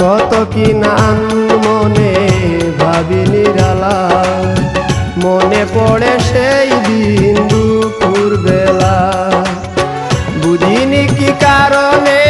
কত কি নান মনে ভাবি নিরালা, মনে পড়ে সেই দিন দুপুর বেলা। বুঝিনি কি কারণে